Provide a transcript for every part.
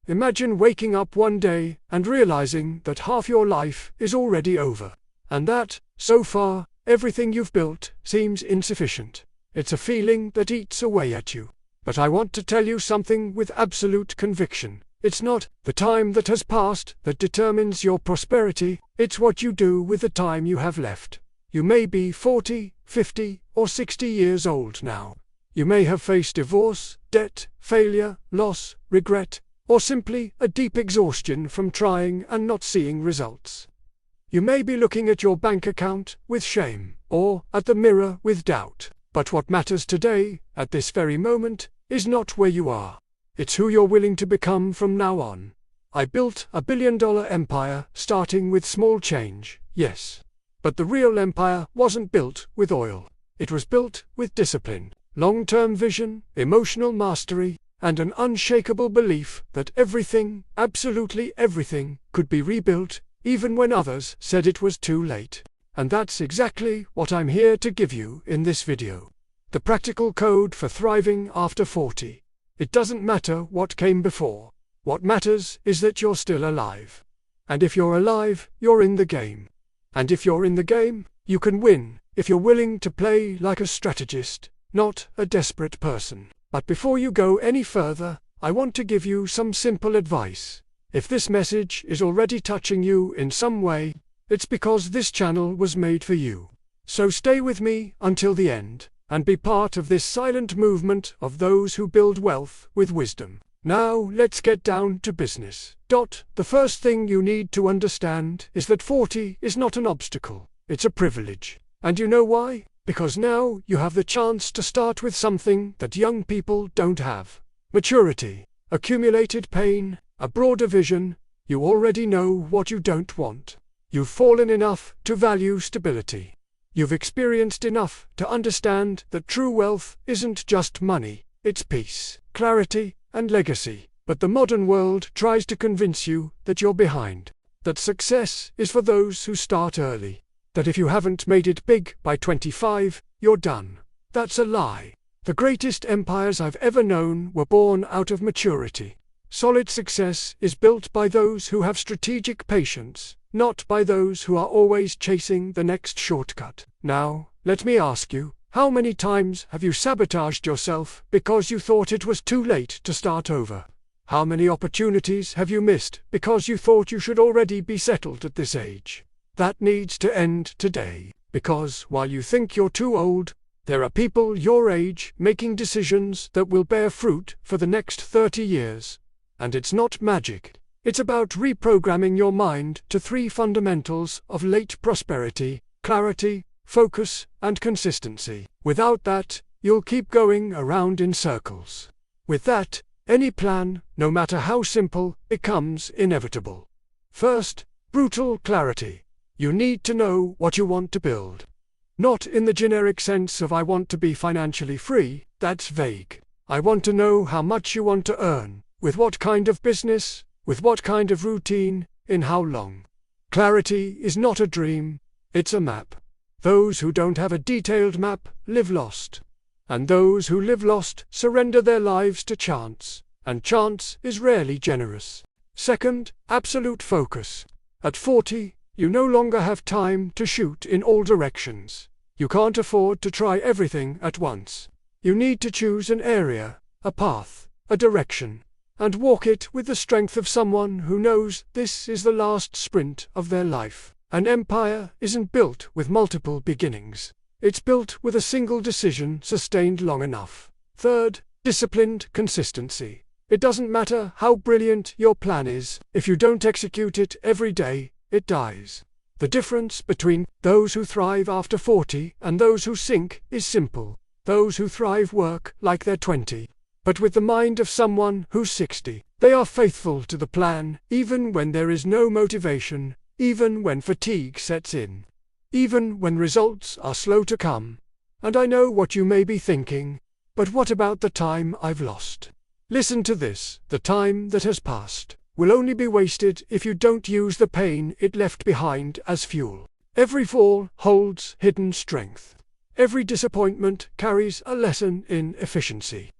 Imagine waking up one day and realizing that half your life is already over. And that, so far, everything you've built seems insufficient. It's a feeling that eats away at you. But I want to tell you something with absolute conviction. It's not the time that has passed that determines your prosperity, it's what you do with the time you have left. You may be 40, 50, or 60 years old now. You may have faced divorce, debt, failure, loss, regret, or simply a deep exhaustion from trying and not seeing results. You may be looking at your bank account with shame, or at the mirror with doubt. But what matters today, at this very moment, is not where you are. It's who you're willing to become from now on. I built a billion-dollar empire starting with small change, yes. But the real empire wasn't built with oil. It was built with discipline, long-term vision, emotional mastery, and an unshakable belief that everything, absolutely everything, could be rebuilt, even when others said it was too late. And that's exactly what I'm here to give you in this video. The practical code for thriving after 40. It doesn't matter what came before. What matters is that you're still alive. And if you're alive, you're in the game. And if you're in the game, you can win, if you're willing to play like a strategist, not a desperate person. But before you go any further, I want to give you some simple advice. If this message is already touching you in some way, it's because this channel was made for you. So stay with me until the end, and be part of this silent movement of those who build wealth with wisdom. Now let's get down to business. The first thing you need to understand is that 40 is not an obstacle, it's a privilege. And you know why? Because now you have the chance to start with something that young people don't have. Maturity, accumulated pain, a broader vision. You already know what you don't want. You've fallen enough to value stability. You've experienced enough to understand that true wealth isn't just money, it's peace, clarity, and legacy. But the modern world tries to convince you that you're behind, that success is for those who start early, that if you haven't made it big by 25, you're done. That's a lie. The greatest empires I've ever known were born out of maturity. Solid success is built by those who have strategic patience, not by those who are always chasing the next shortcut. Now, let me ask you, how many times have you sabotaged yourself because you thought it was too late to start over? How many opportunities have you missed because you thought you should already be settled at this age? That needs to end today, because while you think you're too old, there are people your age making decisions that will bear fruit for the next 30 years. And it's not magic. It's about reprogramming your mind to 3 fundamentals of late prosperity: clarity, focus, and consistency. Without that, you'll keep going around in circles. With that, any plan, no matter how simple, becomes inevitable. First, brutal clarity. You need to know what you want to build. Not in the generic sense of I want to be financially free, that's vague. I want to know how much you want to earn, with what kind of business, with what kind of routine, in how long. Clarity is not a dream, it's a map. Those who don't have a detailed map live lost. And those who live lost surrender their lives to chance, and chance is rarely generous. Second, absolute focus. At 40, you no longer have time to shoot in all directions. You can't afford to try everything at once. You need to choose an area, a path, a direction, and walk it with the strength of someone who knows this is the last sprint of their life. An empire isn't built with multiple beginnings. It's built with a single decision sustained long enough. Third, disciplined consistency. It doesn't matter how brilliant your plan is, if you don't execute it every day, it dies. The difference between those who thrive after 40 and those who sink is simple. Those who thrive work like they're 20. But with the mind of someone who's 60, they are faithful to the plan, even when there is no motivation, even when fatigue sets in, even when results are slow to come. And I know what you may be thinking, but what about the time I've lost? Listen to this: the time that has passed will only be wasted if you don't use the pain it left behind as fuel. Every fall holds hidden strength. Every disappointment carries a lesson in efficiency.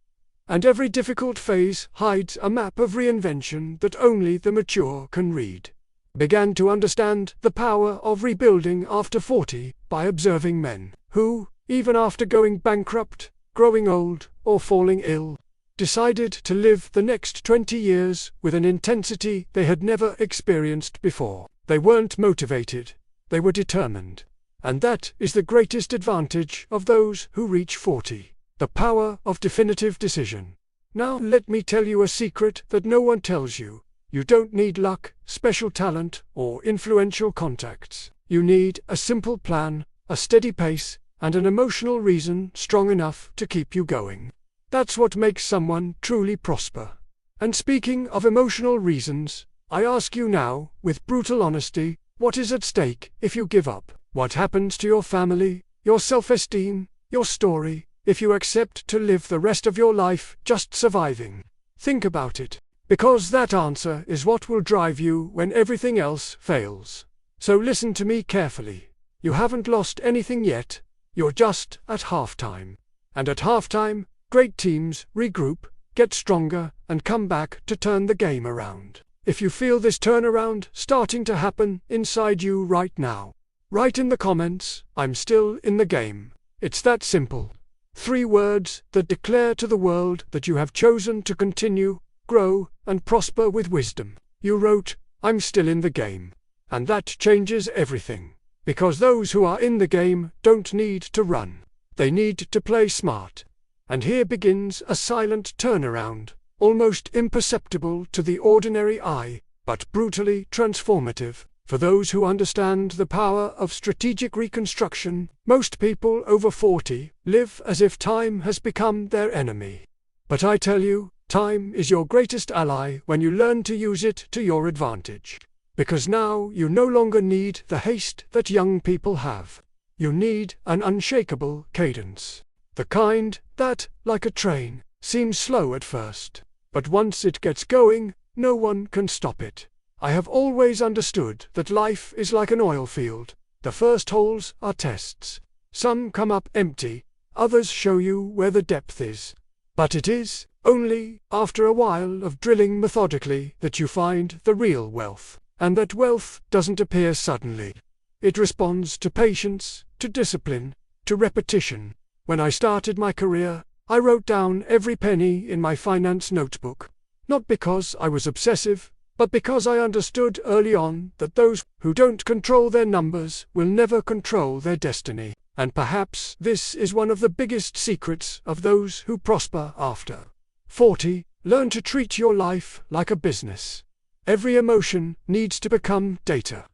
And every difficult phase hides a map of reinvention that only the mature can read. Began to understand the power of rebuilding after 40 by observing men who, even after going bankrupt, growing old, or falling ill, decided to live the next 20 years with an intensity they had never experienced before. They weren't motivated, they were determined. And that is the greatest advantage of those who reach 40. The power of definitive decision. Now let me tell you a secret that no one tells you. You don't need luck, special talent, or influential contacts. You need a simple plan, a steady pace, and an emotional reason strong enough to keep you going. That's what makes someone truly prosper. And speaking of emotional reasons, I ask you now, with brutal honesty, what is at stake if you give up? What happens to your family, your self-esteem, your story, if you accept to live the rest of your life just surviving? Think about it, because that answer is what will drive you when everything else fails. So listen to me carefully. You haven't lost anything yet, you're just at halftime. And at halftime, great teams regroup, get stronger, and come back to turn the game around. If you feel this turnaround starting to happen inside you right now, write in the comments, "I'm still in the game." It's that simple. 3 words that declare to the world that you have chosen to continue, grow, and prosper with wisdom. You wrote, "I'm still in the game." And that changes everything. Because those who are in the game don't need to run. They need to play smart. And here begins a silent turnaround, almost imperceptible to the ordinary eye, but brutally transformative. For those who understand the power of strategic reconstruction, most people over 40 live as if time has become their enemy. But I tell you, time is your greatest ally when you learn to use it to your advantage. Because now you no longer need the haste that young people have. You need an unshakable cadence. The kind that, like a train, seems slow at first. But once it gets going, no one can stop it. I have always understood that life is like an oil field. The first holes are tests. Some come up empty, others show you where the depth is. But it is only after a while of drilling methodically that you find the real wealth. And that wealth doesn't appear suddenly. It responds to patience, to discipline, to repetition. When I started my career, I wrote down every penny in my finance notebook. Not because I was obsessive, but because I understood early on that those who don't control their numbers will never control their destiny. And perhaps this is one of the biggest secrets of those who prosper after 40. Learn to treat your life like a business. Every emotion needs to become data.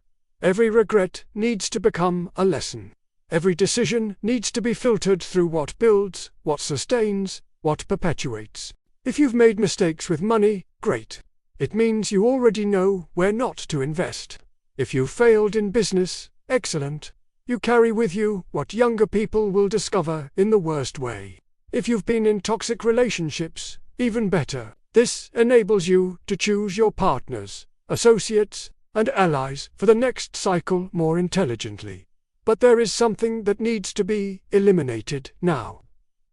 Every regret needs to become a lesson. Every decision needs to be filtered through what builds, what sustains, what perpetuates. If you've made mistakes with money, great. It means you already know where not to invest. If you failed in business, excellent. You carry with you what younger people will discover in the worst way. If you've been in toxic relationships, even better. This enables you to choose your partners, associates, and allies for the next cycle more intelligently. But there is something that needs to be eliminated now.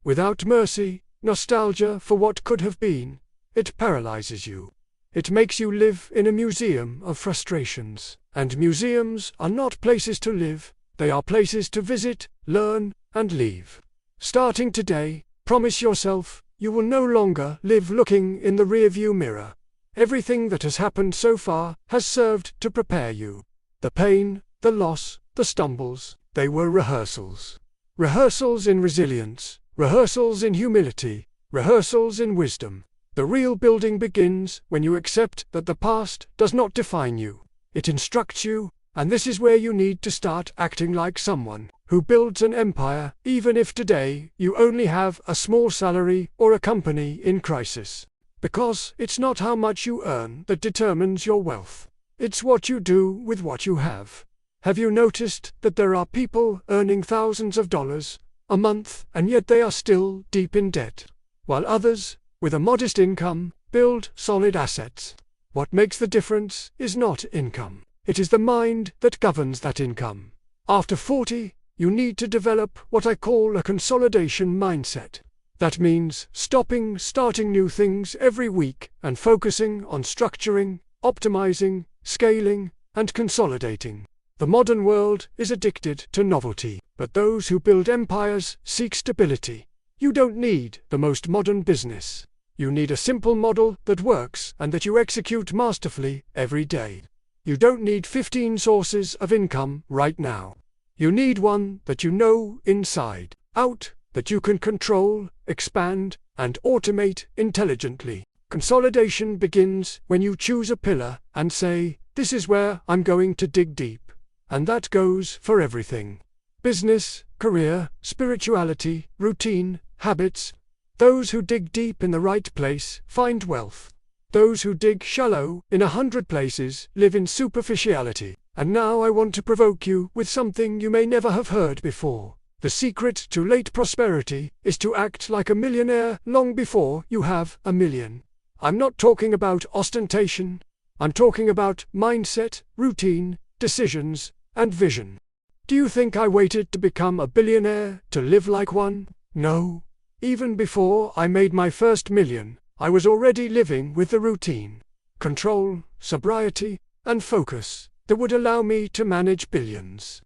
Without mercy, nostalgia for what could have been, it paralyzes you. It makes you live in a museum of frustrations. And museums are not places to live, they are places to visit, learn, and leave. Starting today, promise yourself you will no longer live looking in the rearview mirror. Everything that has happened so far has served to prepare you. The pain, the loss, the stumbles, they were rehearsals. Rehearsals in resilience, rehearsals in humility, rehearsals in wisdom. The real building begins when you accept that the past does not define you. It instructs you, and this is where you need to start acting like someone who builds an empire, even if today you only have a small salary or a company in crisis. Because it's not how much you earn that determines your wealth. It's what you do with what you have. Have you noticed that there are people earning thousands of dollars a month and yet they are still deep in debt, while others, with a modest income, build solid assets? What makes the difference is not income. It is the mind that governs that income. After 40, you need to develop what I call a consolidation mindset. That means starting new things every week and focusing on structuring, optimizing, scaling, and consolidating. The modern world is addicted to novelty, but those who build empires seek stability. You don't need the most modern business. You need a simple model that works and that you execute masterfully every day. You don't need 15 sources of income right now. You need one that you know inside out, that you can control, expand, and automate intelligently. Consolidation begins when you choose a pillar and say, "This is where I'm going to dig deep." And that goes for everything. Business, career, spirituality, routine, habits. Those who dig deep in the right place find wealth. Those who dig shallow in 100 places live in superficiality. And now I want to provoke you with something you may never have heard before. The secret to late prosperity is to act like a millionaire long before you have a million. I'm not talking about ostentation. I'm talking about mindset, routine, decisions, and vision. Do you think I waited to become a billionaire to live like one? No. Even before I made my first million, I was already living with the routine, control, sobriety, and focus that would allow me to manage billions.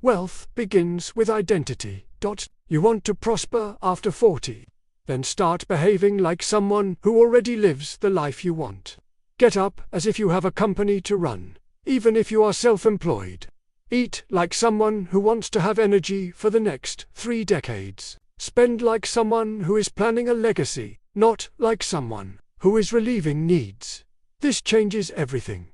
Wealth begins with identity. You want to prosper after 40? Then start behaving like someone who already lives the life you want. Get up as if you have a company to run, even if you are self-employed. Eat like someone who wants to have energy for the next 3 decades. Spend like someone who is planning a legacy, not like someone who is relieving needs. This changes everything.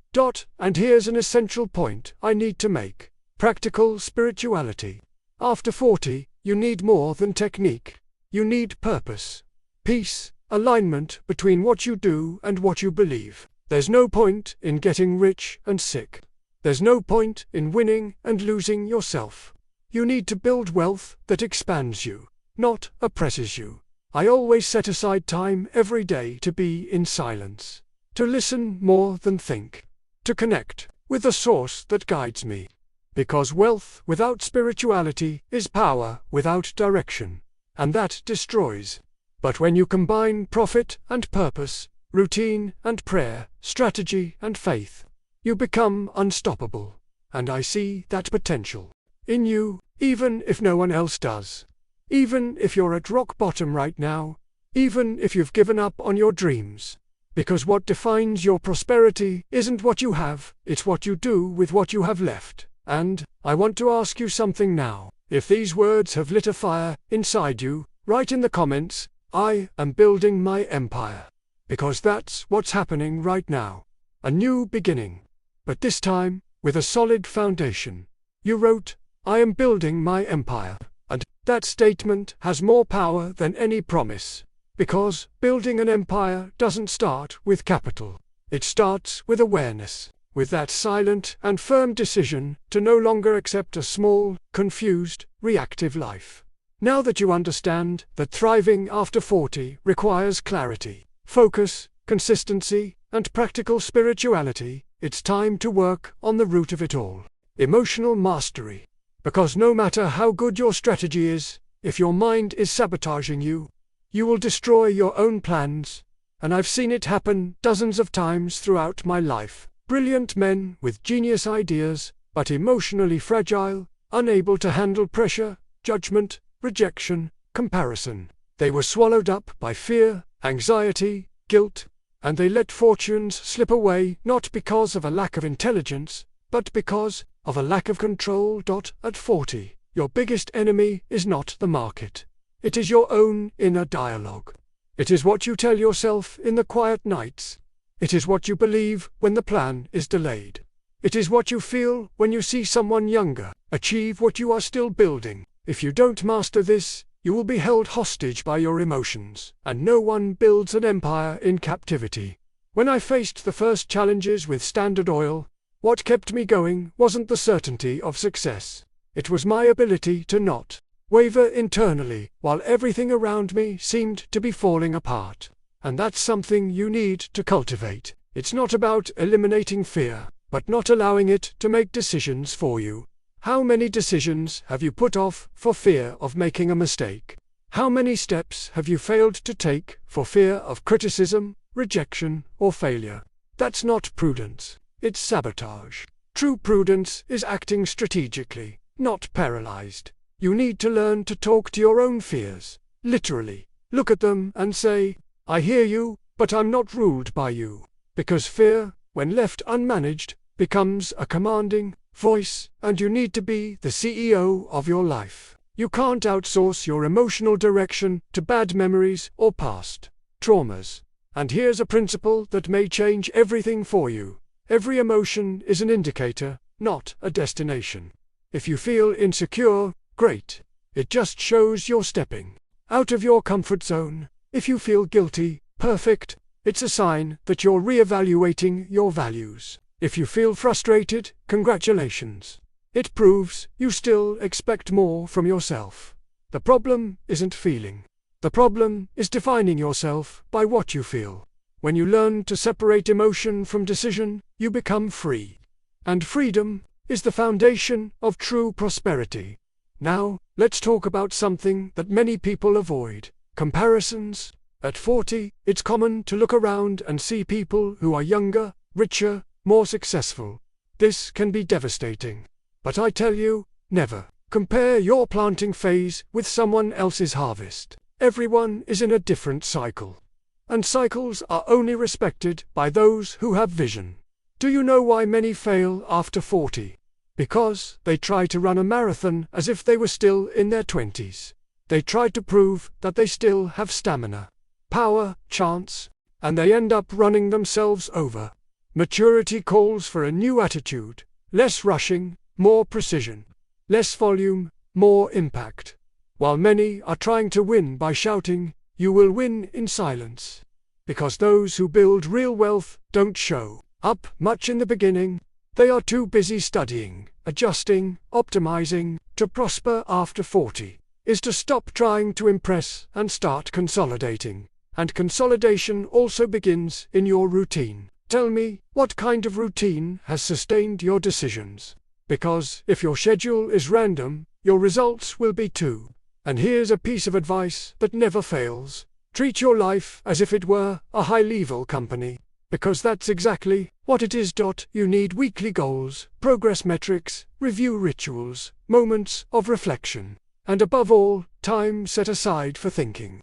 And here's an essential point I need to make. Practical spirituality. After 40, you need more than technique. You need purpose, peace, alignment between what you do and what you believe. There's no point in getting rich and sick. There's no point in winning and losing yourself. You need to build wealth that expands you, not oppresses you. I always set aside time every day to be in silence, to listen more than think, to connect with the source that guides me. Because wealth without spirituality is power without direction, and that destroys. But when you combine profit and purpose, routine and prayer, strategy and faith, you become unstoppable. And I see that potential in you, even if no one else does. Even if you're at rock bottom right now, even if you've given up on your dreams. Because what defines your prosperity isn't what you have, it's what you do with what you have left. And I want to ask you something now. If these words have lit a fire inside you, write in the comments, "I am building my empire." Because that's what's happening right now. A new beginning. But this time, with a solid foundation. You wrote, "I am building my empire." And that statement has more power than any promise. Because building an empire doesn't start with capital. It starts with awareness, with that silent and firm decision to no longer accept a small, confused, reactive life. Now that you understand that thriving after 40 requires clarity, focus, consistency, and practical spirituality, it's time to work on the root of it all. Emotional mastery. Because no matter how good your strategy is, if your mind is sabotaging you, you will destroy your own plans. And I've seen it happen dozens of times throughout my life. Brilliant men with genius ideas, but emotionally fragile, unable to handle pressure, judgment, rejection, comparison. They were swallowed up by fear, anxiety, guilt, and they let fortunes slip away not because of a lack of intelligence, but because of a lack of control. At 40, your biggest enemy is not the market. It is your own inner dialogue. It is what you tell yourself in the quiet nights. It is what you believe when the plan is delayed. It is what you feel when you see someone younger achieve what you are still building. If you don't master this, you will be held hostage by your emotions, and no one builds an empire in captivity. When I faced the first challenges with Standard Oil, what kept me going wasn't the certainty of success. It was my ability to not waver internally while everything around me seemed to be falling apart. And that's something you need to cultivate. It's not about eliminating fear, but not allowing it to make decisions for you. How many decisions have you put off for fear of making a mistake? How many steps have you failed to take for fear of criticism, rejection, or failure? That's not prudence. It's sabotage. True prudence is acting strategically, not paralyzed. You need to learn to talk to your own fears. Literally, look at them and say, I hear you, but I'm not ruled by you. Because fear, when left unmanaged, becomes a commanding voice, and you need to be the CEO of your life. You can't outsource your emotional direction to bad memories or past traumas. And here's a principle that may change everything for you. Every emotion is an indicator, not a destination. If you feel insecure, great. It just shows you're stepping out of your comfort zone. If you feel guilty, perfect. It's a sign that you're reevaluating your values. If you feel frustrated, congratulations. It proves you still expect more from yourself. The problem isn't feeling. The problem is defining yourself by what you feel. When you learn to separate emotion from decision, you become free. And freedom is the foundation of true prosperity. Now, let's talk about something that many people avoid: comparisons. At 40, it's common to look around and see people who are younger, richer, more successful. This can be devastating. But I tell you, never compare your planting phase with someone else's harvest. Everyone is in a different cycle. And cycles are only respected by those who have vision. Do you know why many fail after 40? Because they try to run a marathon as if they were still in their 20s. They try to prove that they still have stamina, power, chance, and they end up running themselves over. Maturity calls for a new attitude: less rushing, more precision; less volume, more impact. While many are trying to win by shouting, you will win in silence. Because those who build real wealth don't show up much in the beginning. They are too busy studying, adjusting, optimizing. To prosper after 40 is to stop trying to impress and start consolidating. And consolidation also begins in your routine. Tell me, what kind of routine has sustained your decisions? Because if your schedule is random, your results will be too. And here's a piece of advice that never fails: treat your life as if it were a high-level company. Because that's exactly what it is. You need weekly goals, progress metrics, review rituals, moments of reflection, and above all, time set aside for thinking.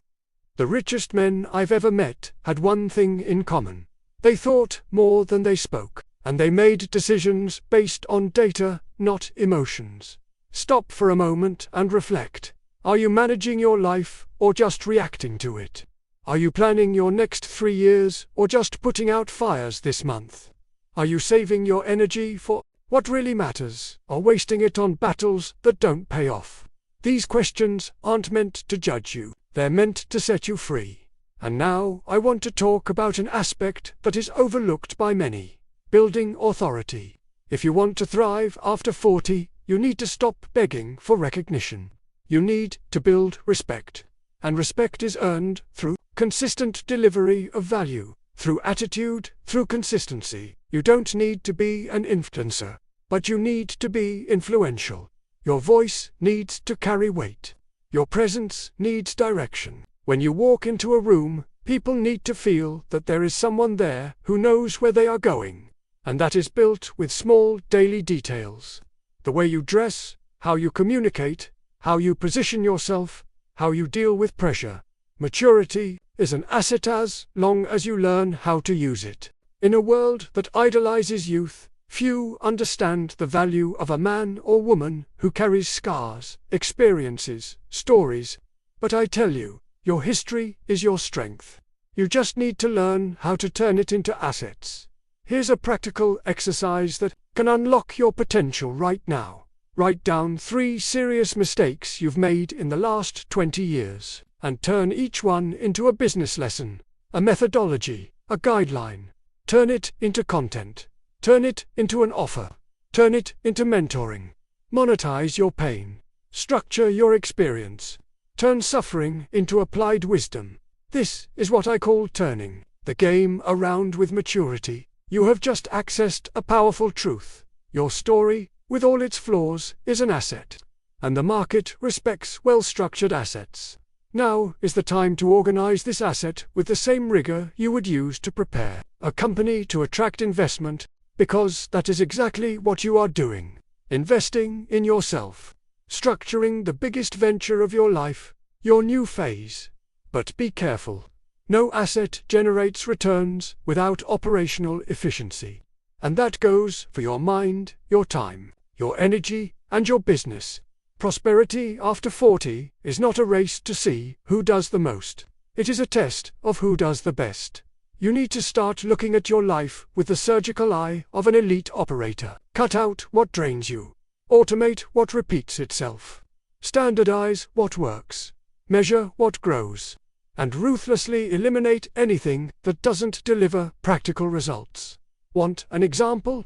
The richest men I've ever met had one thing in common: they thought more than they spoke, and they made decisions based on data, not emotions. Stop for a moment and reflect. Are you managing your life or just reacting to it? Are you planning your next 3 years or just putting out fires this month? Are you saving your energy for what really matters or wasting it on battles that don't pay off? These questions aren't meant to judge you. They're meant to set you free. And now I want to talk about an aspect that is overlooked by many: building authority. If you want to thrive after 40, you need to stop begging for recognition. You need to build respect. And respect is earned through consistent delivery of value, through attitude, through consistency. You don't need to be an influencer, but you need to be influential. Your voice needs to carry weight. Your presence needs direction. When you walk into a room, people need to feel that there is someone there who knows where they are going. And that is built with small daily details. The way you dress, how you communicate, how you position yourself, how you deal with pressure. Maturity is an asset as long as you learn how to use it. In a world that idolizes youth, few understand the value of a man or woman who carries scars, experiences, stories. But I tell you, your history is your strength. You just need to learn how to turn it into assets. Here's a practical exercise that can unlock your potential right now. Write down 3 serious mistakes you've made in the last 20 years, and turn each one into a business lesson, a methodology, a guideline. Turn it into content. Turn it into an offer. Turn it into mentoring. Monetize your pain. Structure your experience. Turn suffering into applied wisdom. This is what I call turning the game around with maturity. You have just accessed a powerful truth. Your story, with all its flaws, is an asset. And the market respects well-structured assets. Now is the time to organize this asset with the same rigor you would use to prepare a company to attract investment, because that is exactly what you are doing. Investing in yourself. Structuring the biggest venture of your life, your new phase. But be careful. No asset generates returns without operational efficiency. And that goes for your mind, your time, your energy, and your business. Prosperity after 40 is not a race to see who does the most. It is a test of who does the best. You need to start looking at your life with the surgical eye of an elite operator. Cut out what drains you. Automate what repeats itself. Standardize what works. Measure what grows. And ruthlessly eliminate anything that doesn't deliver practical results. Want an example?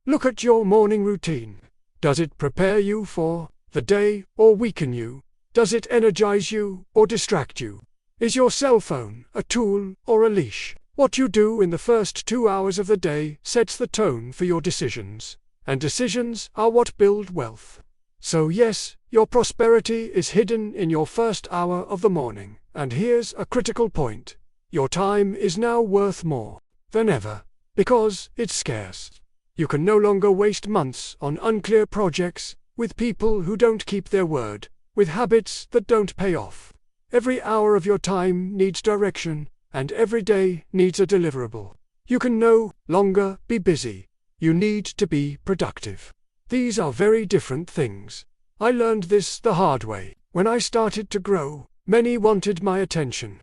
Look at your morning routine. Does it prepare you for the day or weaken you? Does it energize you or distract you? Is your cell phone a tool or a leash? What you do in the first 2 hours of the day sets the tone for your decisions, and decisions are what build wealth. So yes, your prosperity is hidden in your first hour of the morning, and here's a critical point. Your time is now worth more than ever, because it's scarce. You can no longer waste months on unclear projects, with people who don't keep their word, with habits that don't pay off. Every hour of your time needs direction, and every day needs a deliverable. You can no longer be busy. You need to be productive. These are very different things. I learned this the hard way. When I started to grow, many wanted my attention.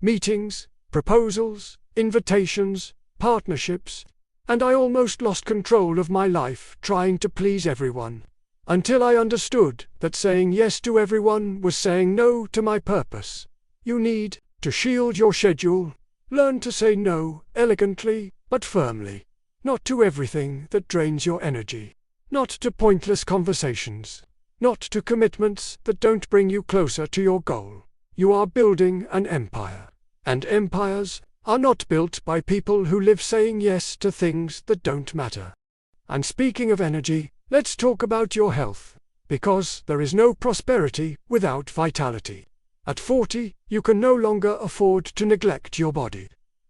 Meetings, proposals, invitations, partnerships, and I almost lost control of my life trying to please everyone. Until I understood that saying yes to everyone was saying no to my purpose. You need to shield your schedule. Learn to say no, elegantly, but firmly. Not to everything that drains your energy. Not to pointless conversations. Not to commitments that don't bring you closer to your goal. You are building an empire. And empires are not built by people who live saying yes to things that don't matter. And speaking of energy, let's talk about your health. Because there is no prosperity without vitality. At 40, you can no longer afford to neglect your body.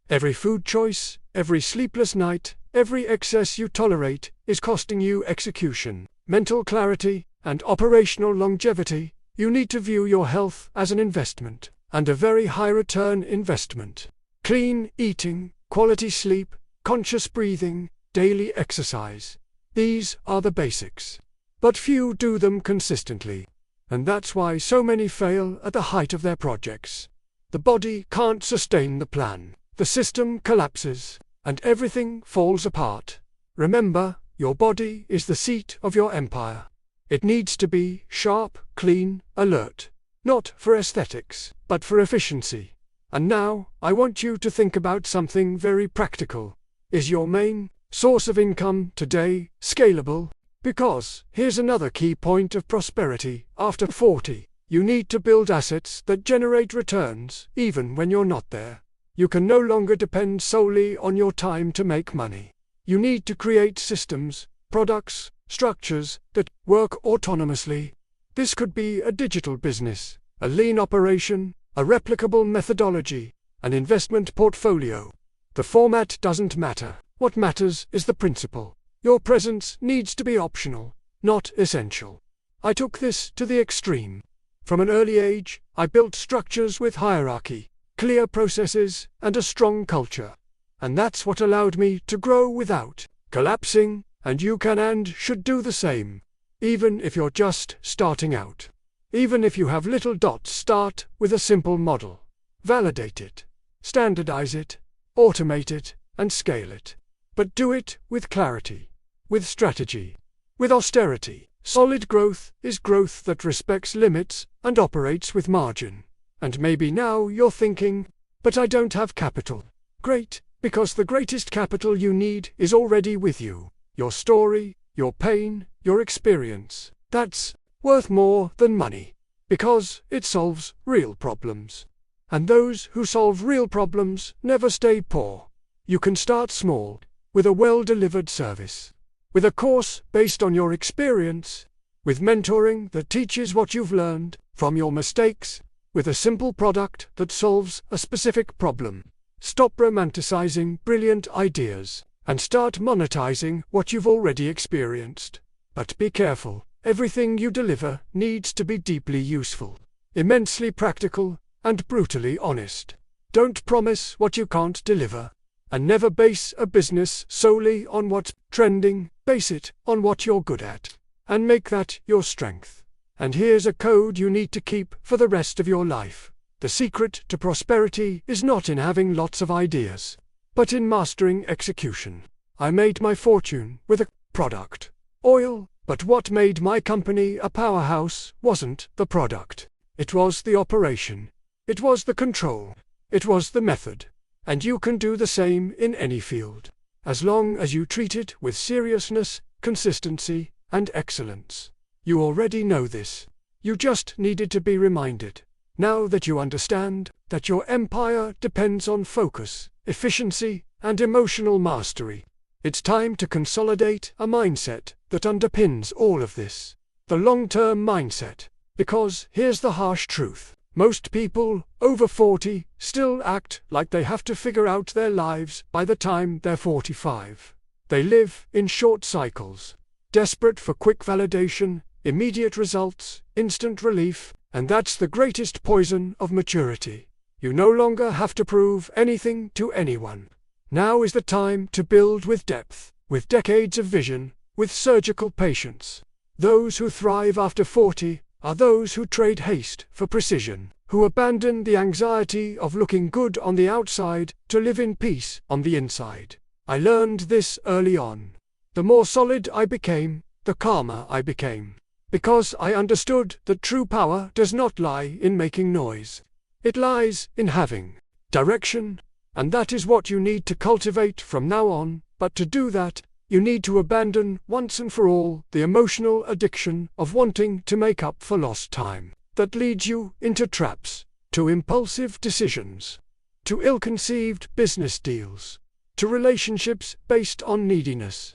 Every food choice, every sleepless night, every excess you tolerate is costing you execution, mental clarity, and operational longevity. You need to view your health as an investment, and a very high-return investment. Clean eating, quality sleep, conscious breathing, daily exercise. These are the basics. But few do them consistently. And that's why so many fail at the height of their projects. The body can't sustain the plan. The system collapses, and everything falls apart. Remember, your body is the seat of your empire. It needs to be sharp, clean, alert. Not for aesthetics, but for efficiency. And now, I want you to think about something very practical. Is your main source of income today scalable? Because here's another key point of prosperity. After 40, you need to build assets that generate returns, even when you're not there. You can no longer depend solely on your time to make money. You need to create systems, products, structures that work autonomously. This could be a digital business, a lean operation, a replicable methodology, an investment portfolio. The format doesn't matter. What matters is the principle. Your presence needs to be optional, not essential. I took this to the extreme. From an early age, I built structures with hierarchy, clear processes, and a strong culture. And that's what allowed me to grow without collapsing, and you can and should do the same. Even if you're just starting out. Even if you have little dots, start with a simple model. Validate it, standardize it, automate it, and scale it. But do it with clarity, with strategy, with austerity. Solid growth is growth that respects limits and operates with margin. And maybe now you're thinking, but I don't have capital. Great, because the greatest capital you need is already with you. Your story, your pain, your experience. That's worth more than money, because it solves real problems. And those who solve real problems never stay poor. You can start small, with a well-delivered service, with a course based on your experience, with mentoring that teaches what you've learned from your mistakes, with a simple product that solves a specific problem. Stop romanticizing brilliant ideas and start monetizing what you've already experienced. But be careful, everything you deliver needs to be deeply useful, immensely practical, and brutally honest. Don't promise what you can't deliver. And never base a business solely on what's trending, base it on what you're good at. And make that your strength. And here's a code you need to keep for the rest of your life. The secret to prosperity is not in having lots of ideas, but in mastering execution. I made my fortune with a product, oil, but what made my company a powerhouse wasn't the product. It was the operation. It was the control. It was the method. And you can do the same in any field, as long as you treat it with seriousness, consistency, and excellence. You already know this. You just needed to be reminded. Now that you understand that your empire depends on focus, efficiency, and emotional mastery, it's time to consolidate a mindset that underpins all of this. The long-term mindset. Because here's the harsh truth. Most people, over 40, still act like they have to figure out their lives by the time they're 45. They live in short cycles, desperate for quick validation, immediate results, instant relief, and that's the greatest poison of maturity. You no longer have to prove anything to anyone. Now is the time to build with depth, with decades of vision, with surgical patience. Those who thrive after 40 are those who trade haste for precision, who abandon the anxiety of looking good on the outside to live in peace on the inside. I learned this early on. The more solid I became, the calmer I became. Because I understood that true power does not lie in making noise. It lies in having direction, and that is what you need to cultivate from now on. But to do that, you need to abandon once and for all the emotional addiction of wanting to make up for lost time that leads you into traps, to impulsive decisions, to ill-conceived business deals, to relationships based on neediness,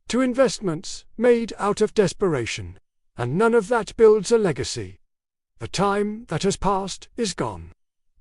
to investments made out of desperation. And none of that builds a legacy. The time that has passed is gone.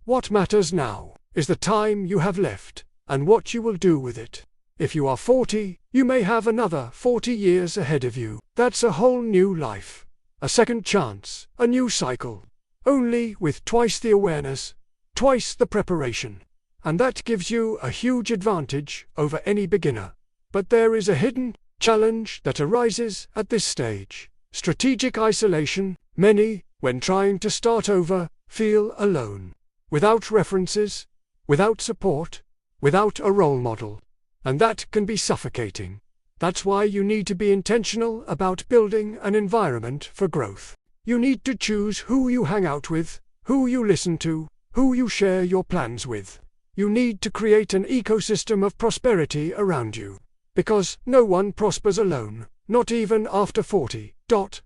What matters now is the time you have left and what you will do with it. If you are 40, you may have another 40 years ahead of you. That's a whole new life. A second chance, a new cycle. Only with twice the awareness, twice the preparation. And that gives you a huge advantage over any beginner. But there is a hidden challenge that arises at this stage. Strategic isolation. Many, when trying to start over, feel alone. Without references, without support, without a role model. And that can be suffocating. That's why you need to be intentional about building an environment for growth. You need to choose who you hang out with, who you listen to, who you share your plans with. You need to create an ecosystem of prosperity around you. Because no one prospers alone, not even after 40.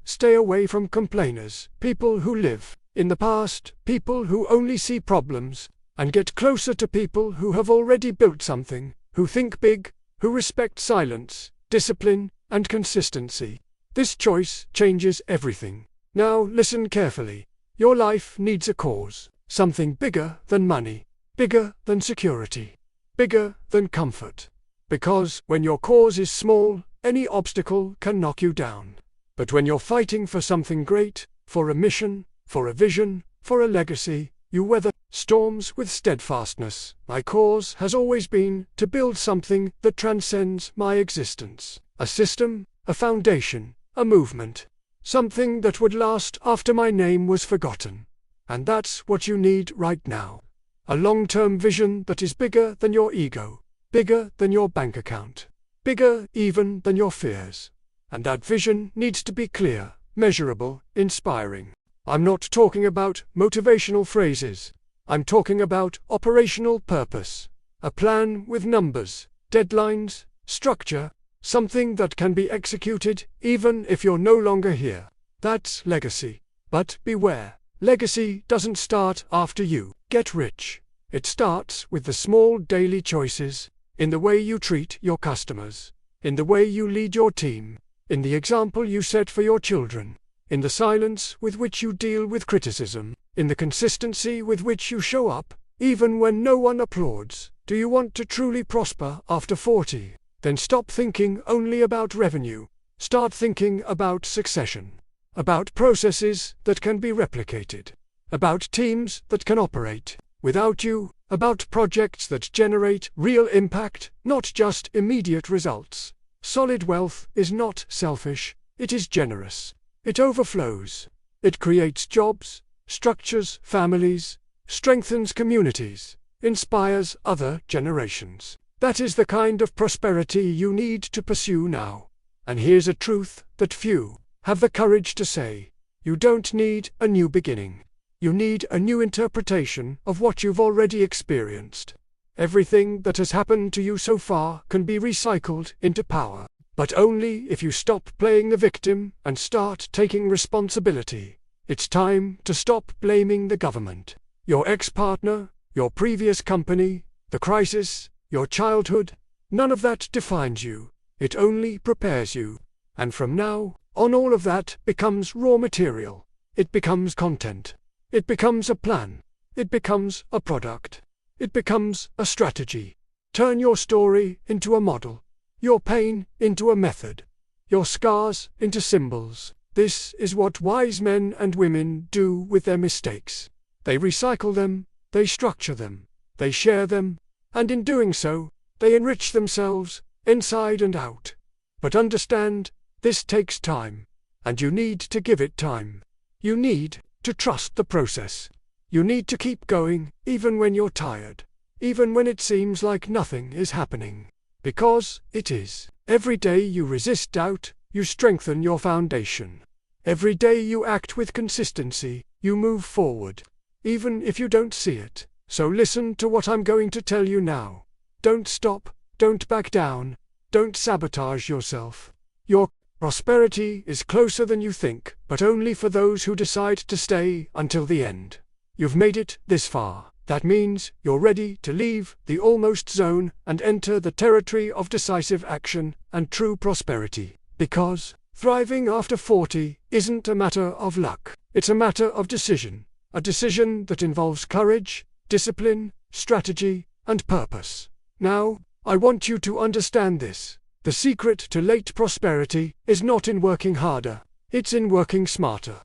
Stay away from complainers, people who live in the past, people who only see problems, and get closer to people who have already built something, who think big, who respect silence, discipline, and consistency. This choice changes everything. Now listen carefully. Your life needs a cause, something bigger than money, bigger than security, bigger than comfort. Because when your cause is small, any obstacle can knock you down. But when you're fighting for something great, for a mission, for a vision, for a legacy, you weather storms with steadfastness. My cause has always been to build something that transcends my existence. A system, a foundation, a movement. Something that would last after my name was forgotten. And that's what you need right now. A long-term vision that is bigger than your ego, bigger than your bank account, bigger even than your fears. And that vision needs to be clear, measurable, inspiring. I'm not talking about motivational phrases. I'm talking about operational purpose. A plan with numbers, deadlines, structure, something that can be executed even if you're no longer here. That's legacy. But beware, legacy doesn't start after you get rich. It starts with the small daily choices, in the way you treat your customers, in the way you lead your team, in the example you set for your children. in the silence with which you deal with criticism, in the consistency with which you show up, even when no one applauds. Do you want to truly prosper after 40? Then stop thinking only about revenue. Start thinking about succession, about processes that can be replicated, about teams that can operate without you, about projects that generate real impact, not just immediate results. Solid wealth is not selfish, it is generous. It overflows. It creates jobs, structures families, strengthens communities, inspires other generations. That is the kind of prosperity you need to pursue now. And here's a truth that few have the courage to say. You don't need a new beginning. You need a new interpretation of what you've already experienced. Everything that has happened to you so far can be recycled into power, but only if you stop playing the victim and start taking responsibility. It's time to stop blaming the government, your ex-partner, your previous company, the crisis, your childhood. None of that defines you. It only prepares you. And from now on, all of that becomes raw material. It becomes content. It becomes a plan. It becomes a product. It becomes a strategy. Turn your story into a model. Your pain into a method. Your scars into symbols. This is what wise men and women do with their mistakes. They recycle them, they structure them, they share them, and in doing so, they enrich themselves, inside and out. But understand, this takes time, and you need to give it time. You need to trust the process. You need to keep going, even when you're tired, even when it seems like nothing is happening. Because it is. Every day you resist doubt, you strengthen your foundation. Every day you act with consistency, you move forward, even if you don't see it. So listen to what I'm going to tell you now. Don't stop, don't back down, don't sabotage yourself. Your prosperity is closer than you think, but only for those who decide to stay until the end. You've made it this far. That means you're ready to leave the almost zone and enter the territory of decisive action and true prosperity. Because thriving after 40 isn't a matter of luck. It's a matter of decision. A decision that involves courage, discipline, strategy, and purpose. Now, I want you to understand this. The secret to late prosperity is not in working harder. It's in working smarter.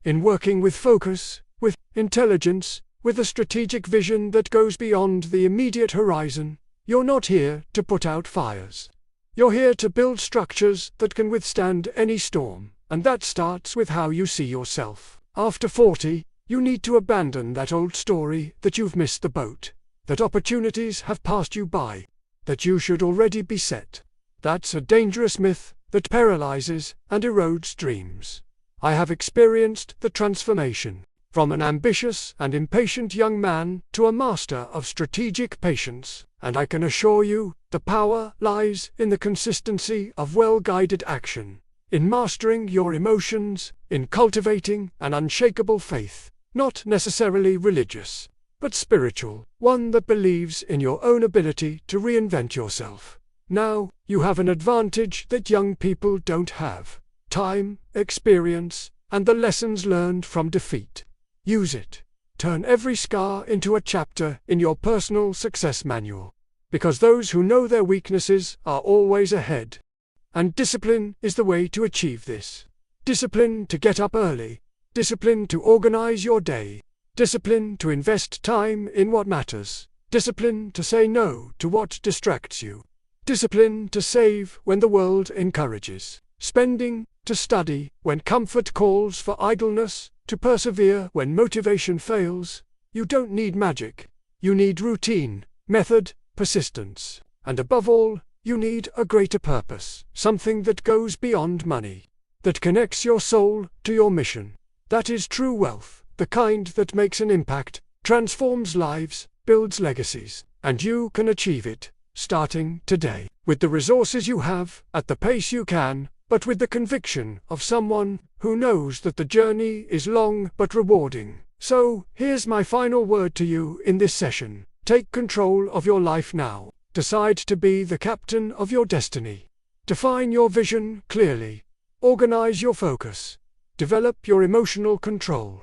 In working with focus, with intelligence, with a strategic vision that goes beyond the immediate horizon. You're not here to put out fires. You're here to build structures that can withstand any storm, and that starts with how you see yourself. After 40, you need to abandon that old story that you've missed the boat, that opportunities have passed you by, that you should already be set. That's a dangerous myth that paralyzes and erodes dreams. I have experienced the transformation from an ambitious and impatient young man to a master of strategic patience, and I can assure you, the power lies in the consistency of well-guided action, in mastering your emotions, in cultivating an unshakable faith, not necessarily religious, but spiritual, one that believes in your own ability to reinvent yourself. Now, you have an advantage that young people don't have: time, experience, and the lessons learned from defeat. Use it. Turn every scar into a chapter in your personal success manual. Because those who know their weaknesses are always ahead. And discipline is the way to achieve this. Discipline to get up early. Discipline to organize your day. Discipline to invest time in what matters. Discipline to say no to what distracts you. Discipline to save when the world encourages. Spending, to study when comfort calls for idleness, to persevere when motivation fails. You don't need magic. You need routine, method, persistence. And above all, you need a greater purpose, something that goes beyond money, that connects your soul to your mission. That is true wealth, the kind that makes an impact, transforms lives, builds legacies. And you can achieve it, starting today, with the resources you have, at the pace you can, but with the conviction of someone who knows that the journey is long but rewarding. So, here's my final word to you in this session. Take control of your life now. Decide to be the captain of your destiny. Define your vision clearly. Organize your focus. Develop your emotional control.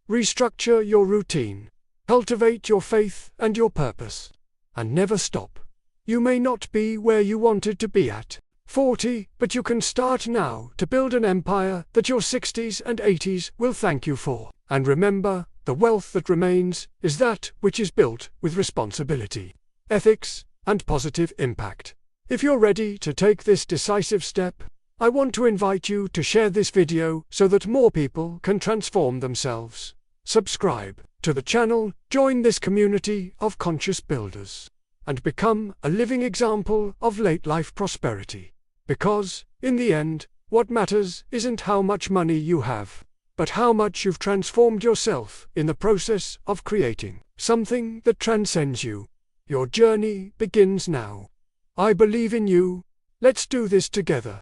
Restructure your routine. Cultivate your faith and your purpose. And never stop. You may not be where you wanted to be at 40, but you can start now to build an empire that your 60s and 80s will thank you for. And remember, the wealth that remains is that which is built with responsibility, ethics, and positive impact. If you're ready to take this decisive step, I want to invite you to share this video so that more people can transform themselves. Subscribe to the channel, join this community of conscious builders, and become a living example of late-life prosperity. Because, in the end, what matters isn't how much money you have, but how much you've transformed yourself in the process of creating something that transcends you. Your journey begins now. I believe in you. Let's do this together.